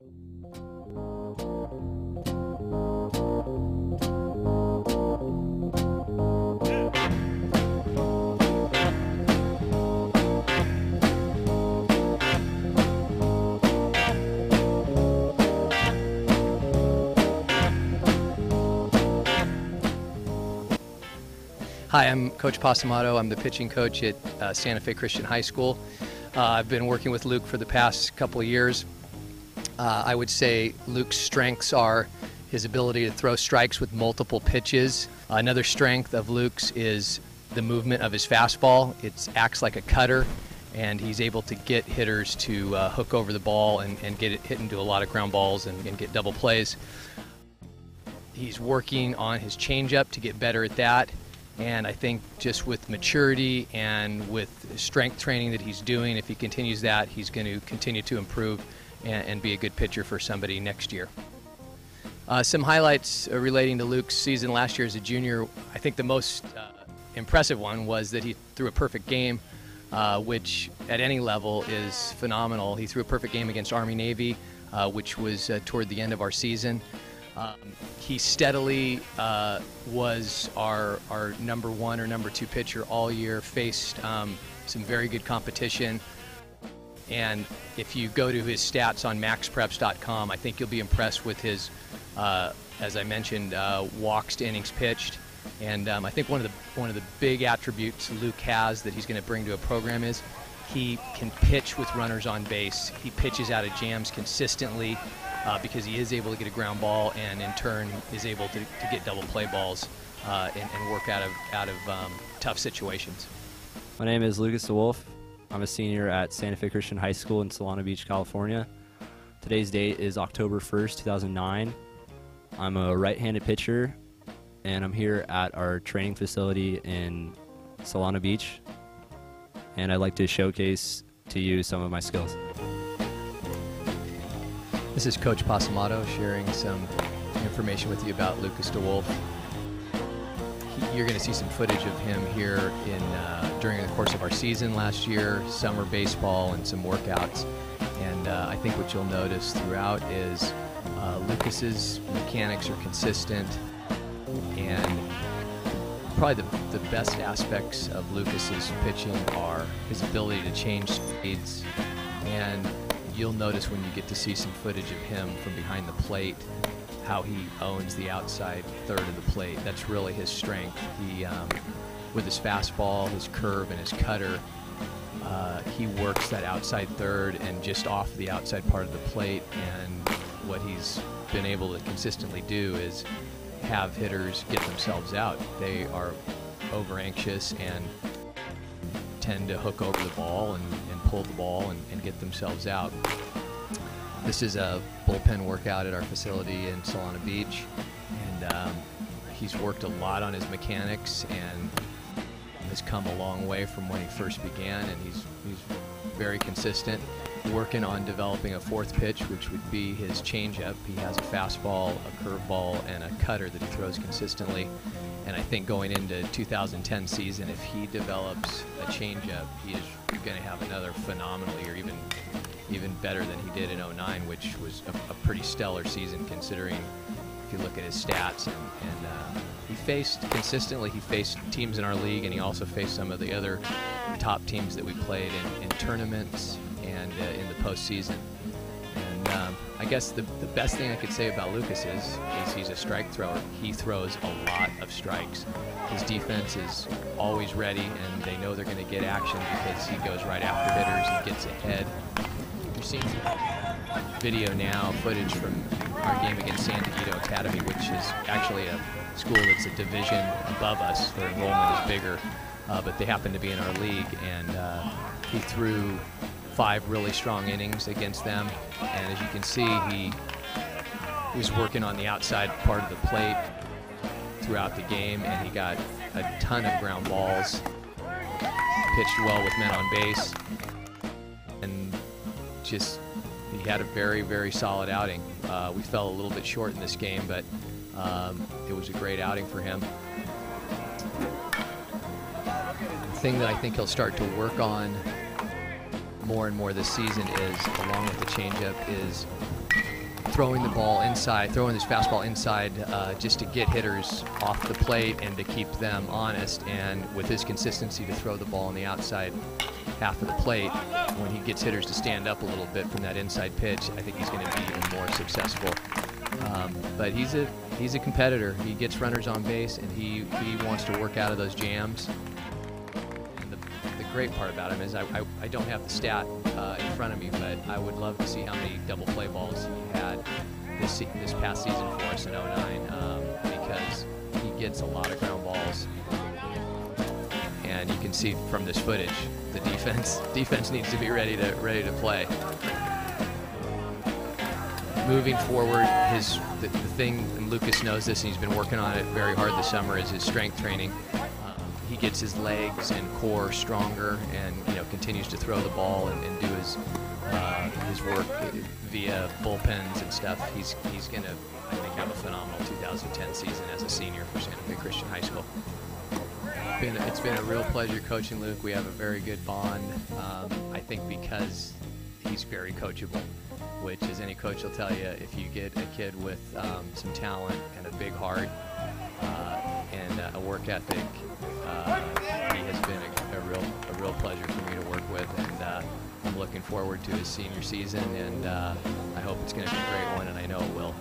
Hi, I'm Coach Pasamato. I'm the pitching coach at Santa Fe Christian High School. I've been working with Luke for the past couple of years. I would say Luke's strengths are his ability to throw strikes with multiple pitches. Another strength of Luke's is the movement of his fastball. It acts like a cutter, and he's able to get hitters to hook over the ball and get it hit into a lot of ground balls and get double plays. He's working on his changeup to get better at that. And I think just with maturity and with strength training that he's doing, if he continues that, he's going to continue to improve and be a good pitcher for somebody next year. Some highlights relating to Luke's season last year as a junior. I think the most impressive one was that he threw a perfect game, which at any level is phenomenal. He threw a perfect game against Army-Navy, which was toward the end of our season. He steadily was our number one or number two pitcher all year, faced some very good competition. And if you go to his stats on maxpreps.com, I think you'll be impressed with his, as I mentioned, walks to innings pitched. And I think one of the big attributes Luke has that he's going to bring to a program is he can pitch with runners on base. He pitches out of jams consistently. Because he is able to get a ground ball and in turn is able to get double play balls and work out of tough situations. My name is Lucas DeWulf. I'm a senior at Santa Fe Christian High School in Solana Beach, California. Today's date is October 1st, 2009. I'm a right-handed pitcher, and I'm here at our training facility in Solana Beach, and I'd like to showcase to you some of my skills. This is Coach Pasamato sharing some information with you about Lucas DeWulf. You're going to see some footage of him here during the course of our season last year, summer baseball, and some workouts. And I think what you'll notice throughout is Lucas's mechanics are consistent, and probably the best aspects of Lucas's pitching are his ability to change speeds. And you'll notice when you get to see some footage of him from behind the plate how he owns the outside third of the plate. That's really his strength. He, with his fastball, his curve, and his cutter, he works that outside third and just off the outside part of the plate. And what he's been able to consistently do is have hitters get themselves out. They are over anxious and tend to hook over the ball and pull the ball and get themselves out. This is a bullpen workout at our facility in Solana Beach, and he's worked a lot on his mechanics and has come a long way from when he first began, and he's very consistent, working on developing a fourth pitch, which would be his changeup. He has a fastball, a curveball, and a cutter that he throws consistently. And I think going into 2010 season, if he develops a changeup, he is going to have another phenomenal year, even better than he did in 09, which was a pretty stellar season considering if you look at his stats. And he faced teams in our league, and he also faced some of the other top teams that we played in tournaments and in the postseason. And I guess the best thing I could say about Lucas is he's a strike thrower. He throws a lot of strikes. His defense is always ready, and they know they're going to get action because he goes right after hitters. He gets ahead. You're seeing video now, footage from our game against San Diego Academy, which is actually a school that's a division above us. Their enrollment is bigger, but they happen to be in our league, and he threw 5 really strong innings against them, and as you can see, he was working on the outside part of the plate throughout the game, and he got a ton of ground balls, pitched well with men on base, and just he had a very, very solid outing. We fell a little bit short in this game, but it was a great outing for him. The thing that I think he'll start to work on more and more this season is, along with the changeup, is throwing the ball inside, throwing this fastball inside just to get hitters off the plate and to keep them honest. And with his consistency to throw the ball on the outside half of the plate, when he gets hitters to stand up a little bit from that inside pitch, I think he's going to be even more successful. But he's a competitor. He gets runners on base, and he wants to work out of those jams. And the great part about him is I don't have the stat in front of me, but I would love to see how many double play balls he had this past season for us in 09, because he gets a lot of ground balls. And you can see from this footage, the defense needs to be ready to play. Moving forward, the thing, and Lucas knows this, and he's been working on it very hard this summer, is his strength training. He gets his legs and core stronger, and continues to throw the ball and do his work via bullpens and stuff. He's going to, I think, have a phenomenal 2010 season as a senior for Santa Fe Christian High School. It's been a real pleasure coaching Luke. We have a very good bond. I think because he's very coachable, which, as any coach will tell you, if you get a kid with some talent and a big heart and a work ethic, he has been a real pleasure for me to work with, and I'm looking forward to his senior season, and I hope it's going to be a great one, and I know it will.